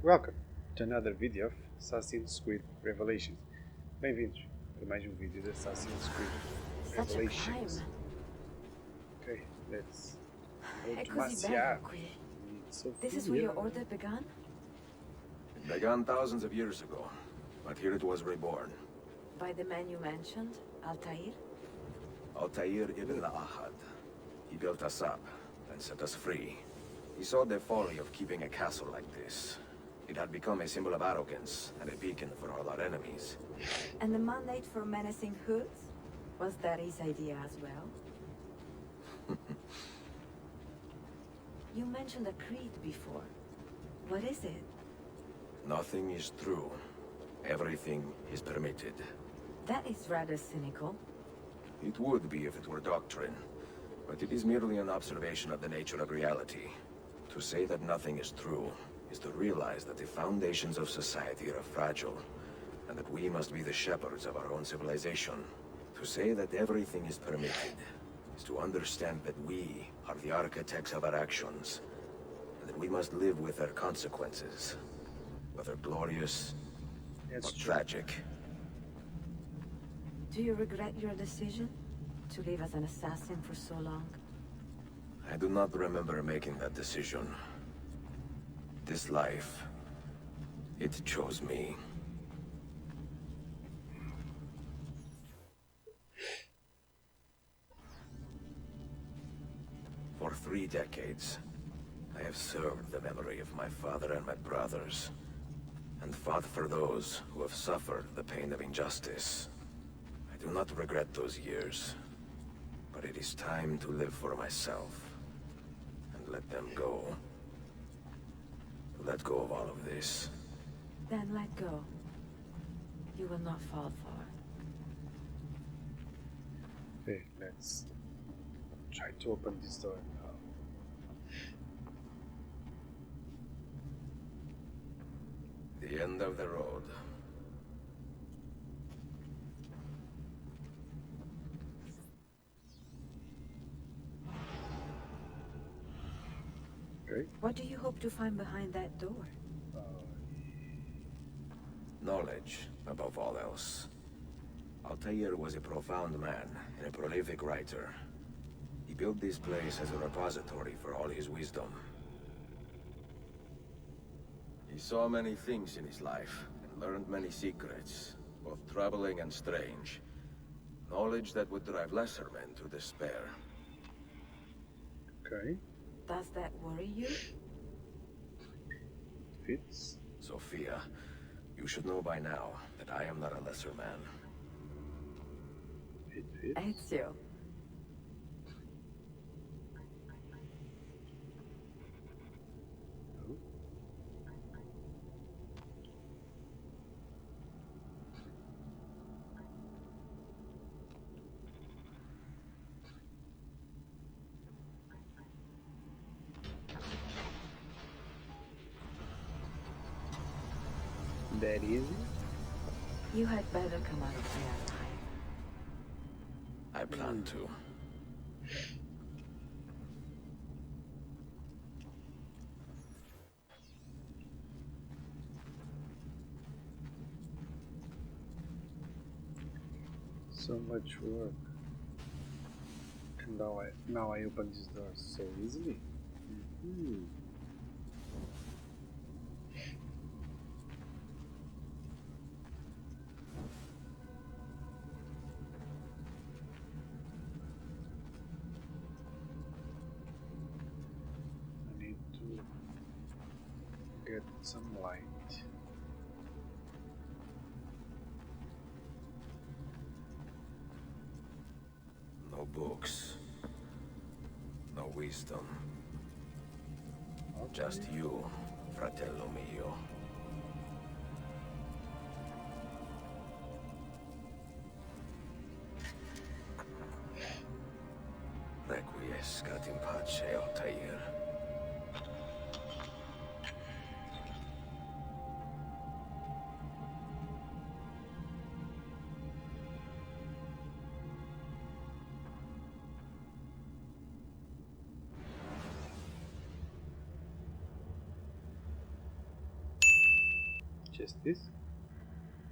Welcome to another video of Assassin's Creed Revelations. Bem-vindos para mais um vídeo de Assassin's Creed Such a climb. Revelations. Okay, let's go È to così bello Marcia. qui. It's This is where your Sophia. order began? It began thousands of years ago, but here it was reborn. By the man you mentioned, Altair? Altair ibn Ahad. He built us up and set us free. He saw the folly of keeping a castle like this. It had become a symbol of arrogance and a beacon for all our enemies. And the mandate for menacing hoods? Was that his idea as well? You mentioned a creed before. What is it? Nothing is true. Everything is permitted. That is rather cynical. It would be if it were doctrine, but it is merely an observation of the nature of reality. To say that nothing is true is to realize that the foundations of society are fragile, and that we must be the shepherds of our own civilization. To say that everything is permitted is to understand that we are the architects of our actions, and that we must live with their consequences, whether glorious That's or true. tragic. Do you regret your decision to live as an assassin for so long? I do not remember making that decision. This life, it chose me. For 3 decades, I have served the memory of my father and my brothers, and fought for those who have suffered the pain of injustice. I do not regret those years, but it is time to live for myself, and let them go. Let go of all of this. Then let go. You will not fall far. Okay, let's try to open this door now. The end of the road. Okay. What do you hope to find behind that door? Knowledge, above all else. Altair was a profound man and a prolific writer. He built this place as a repository for all his wisdom. He saw many things in his life and learned many secrets, both troubling and strange. Knowledge that would drive lesser men to despair. Okay, Does that worry you? fits. Sophia, you should know by now that I am not a lesser man. It fits. Ezio. No. That easy? You had better come out of here alive. I plan to. So much work. And now I open this door so easily. Mhm. I need to get some light. No books. No wisdom. Just you, fratello mio. Requiescat in pace, Altair. Just this?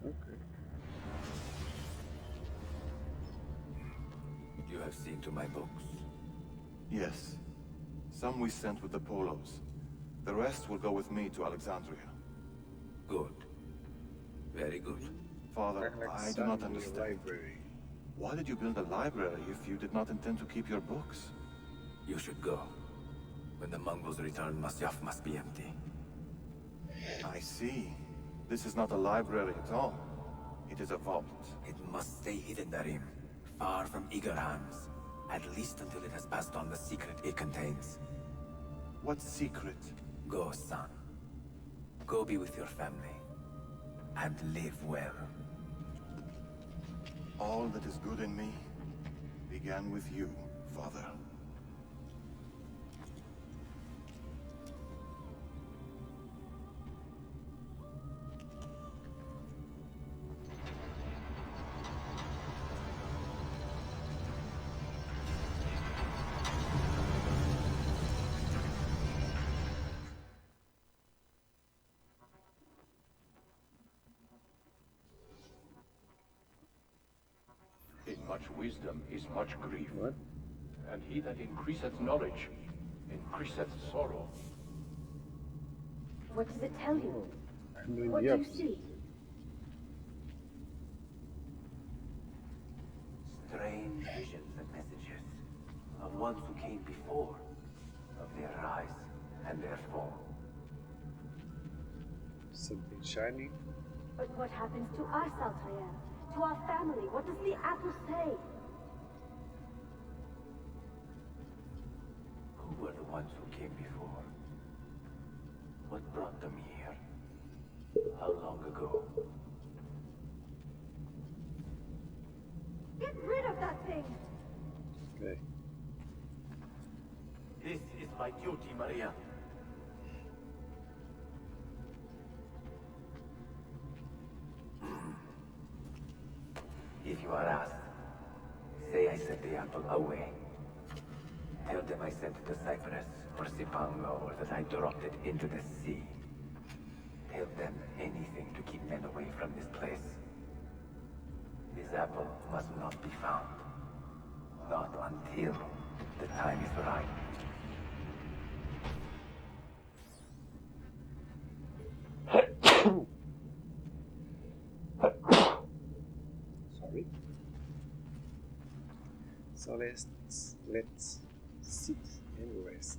Okay. You have seen to my books. Yes. Some we sent with the Polos. The rest will go with me to Alexandria. Good. Very good. Father, I do not Alexandria understand. Library. Why did you build a library if you did not intend to keep your books? You should go. When the Mongols return, Masyaf must be empty. I see. This is not a library at all. It is a vault. It must stay hidden, Darim. Far from eager hands. At least until it has passed on the secret it contains. What secret? Go, son. Go be with your family. And live well. All that is good in me began with you, Father. In much wisdom is much grief. What? And he that increaseth knowledge, increaseth sorrow. What does it tell you? I'm doing What the do you opposite. see? Strange visions and messages of ones who came before, of their rise and their fall. Something shining. But what happens to us, Altair? To our family? What does the apple say? Who were the ones who came before? What brought them here? How long ago? Get rid of that thing! Okay. This is my duty, Maria. If you are asked, say I sent the apple away. Tell them I sent it to Cyprus or Cipango, or that I dropped it into the sea. Tell them anything to keep men away from this place. This apple must not be found. Not until the time is right. Sorry. So let's sit and rest.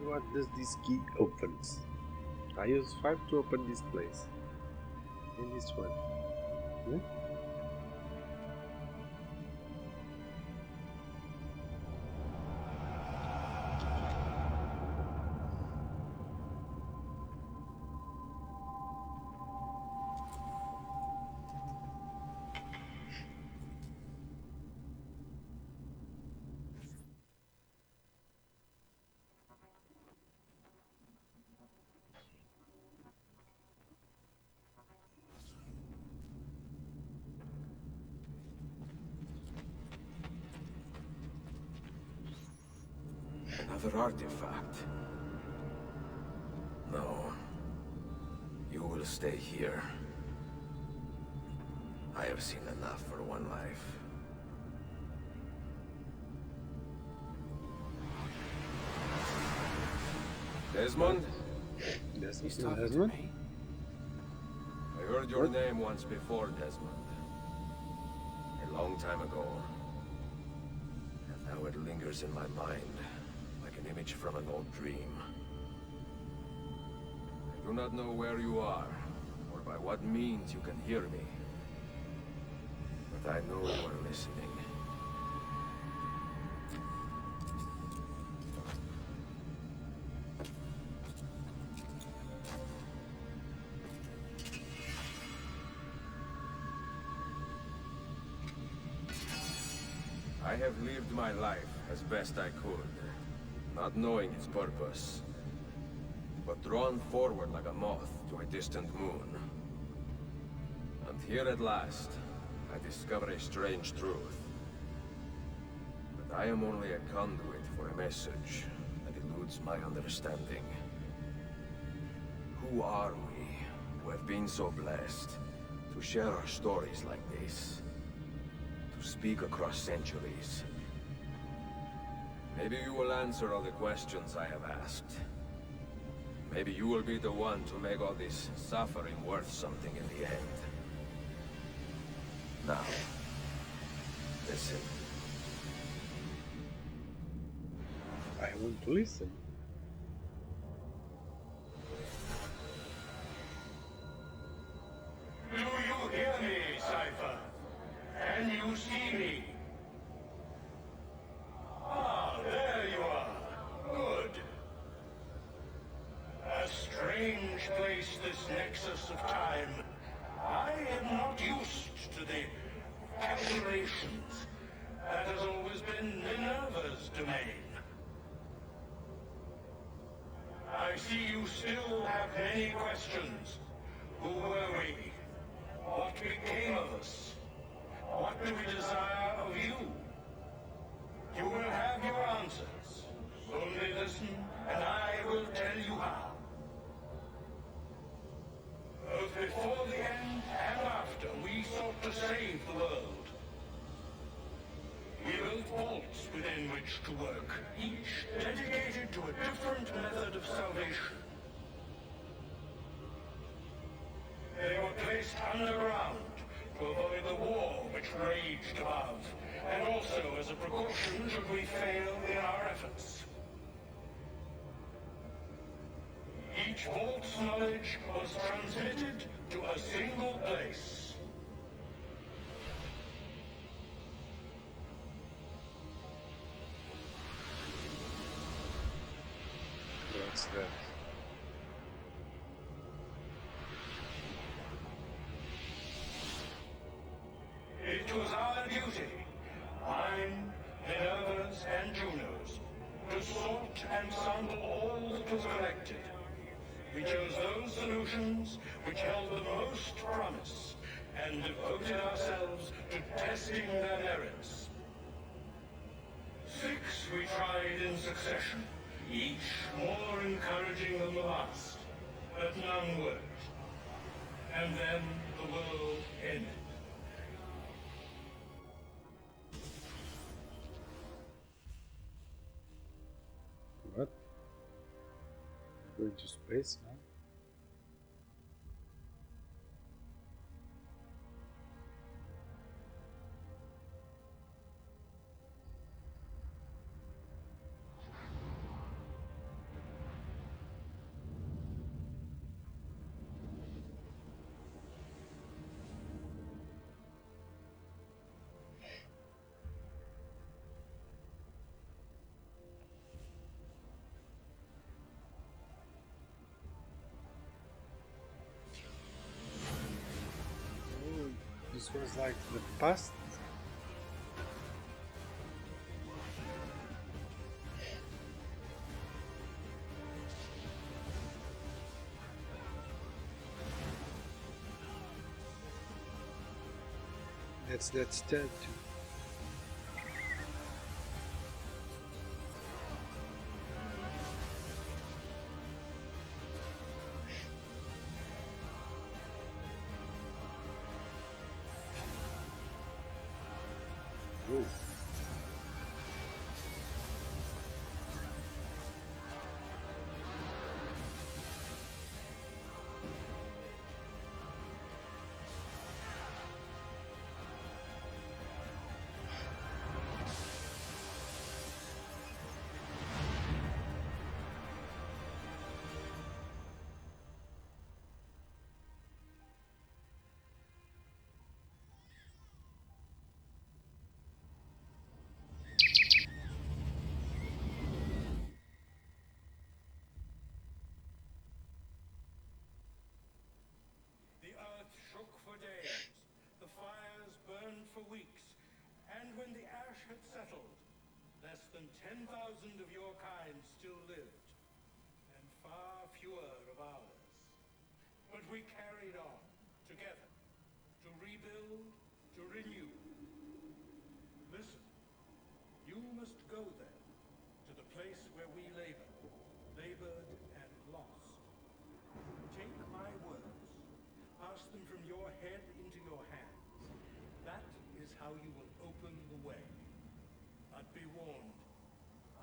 What does this key opens? I use 5 to open this place. And this one. Hmm? Another artifact. No. You will stay here. I have seen enough for one life. Desmond? Desmond? I heard your name once before, Desmond. A long time ago. And now it lingers in my mind, like an image from an old dream. I do not know where you are, or by what means you can hear me. But I know you are listening. have lived my life as best I could, not knowing its purpose, but drawn forward like a moth to a distant moon. And here at last, I discover a strange truth. That I am only a conduit for a message that eludes my understanding. Who are we, who have been so blessed to share our stories like this? To speak across centuries? Maybe you will answer all the questions I have asked. Maybe you will be the one to make all this suffering worth something in the end. Now, listen. I want to listen. Do you hear me, Cypher? Can you see me? Ah, there you are. Good. A strange place, this nexus of time. I am not used to the calculations. That has always been Minerva's domain. I see you still have many questions. Who were we? What became of us? What do we desire of you? You will have your answers. Only listen, and I will tell you how. Both before the end and after, we sought to save the world. We built vaults within which to work, each dedicated to a different method of salvation. They were placed underground to avoid the war which raged above, and also as a precaution should we fail in our efforts. Each vault's knowledge was transmitted to a single place. What's that? It was our duty, mine, Minerva's, and Juno's, to sort and sample all that was collected. We chose those solutions which held the most promise, and devoted ourselves to testing their merits. 6 we tried in succession, each more encouraging than the last, but none worked. And then the world ended. What? Going to space now? This was like the past. That's dead too. Whoa. than 10,000 of your kind still lived, and far fewer of ours. But we carried on, together, to rebuild, to renew. Listen, you must go there, to the place where we labored and lost. Take my words, pass them from your head into your hands. That is how you will open the way. But be warned,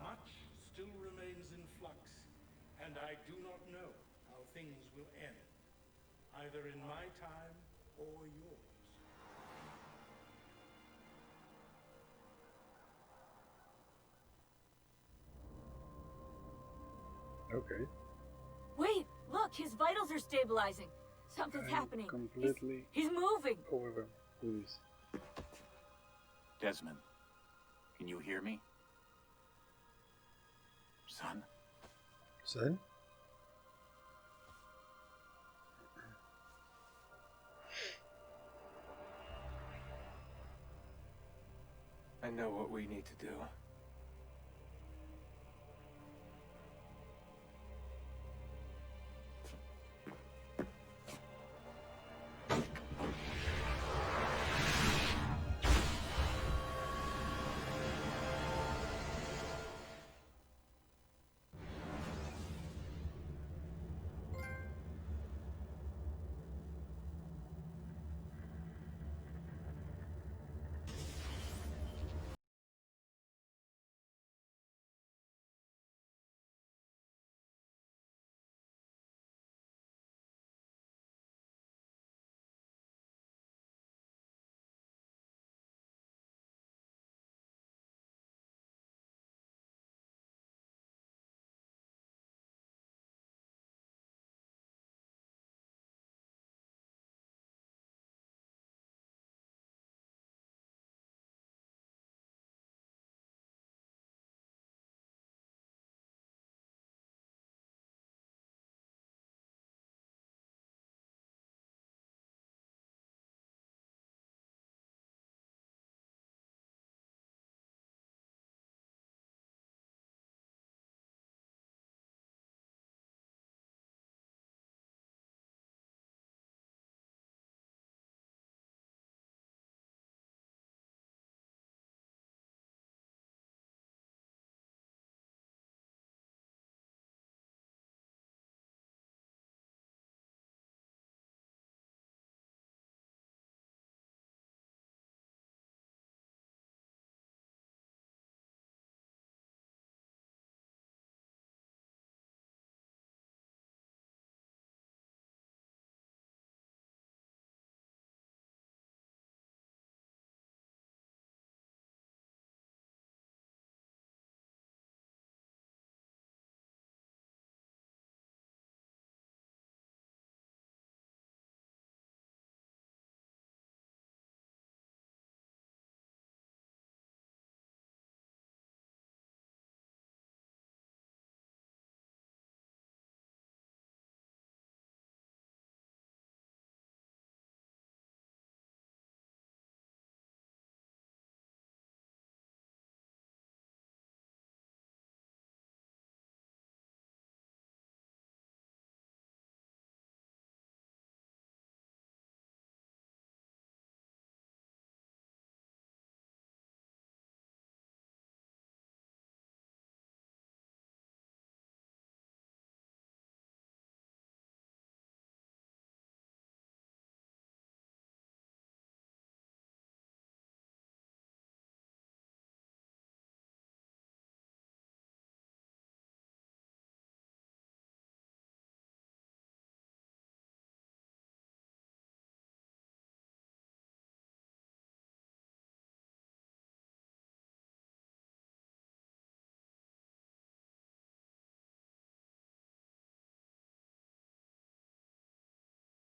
much still remains in flux, and I do not know how things will end, either in my time or yours. Okay. Wait, look, his vitals are stabilizing. Something's happening. Completely He's moving. overwhelmed with this. Desmond, can you hear me? Son? Son? I know what we need to do.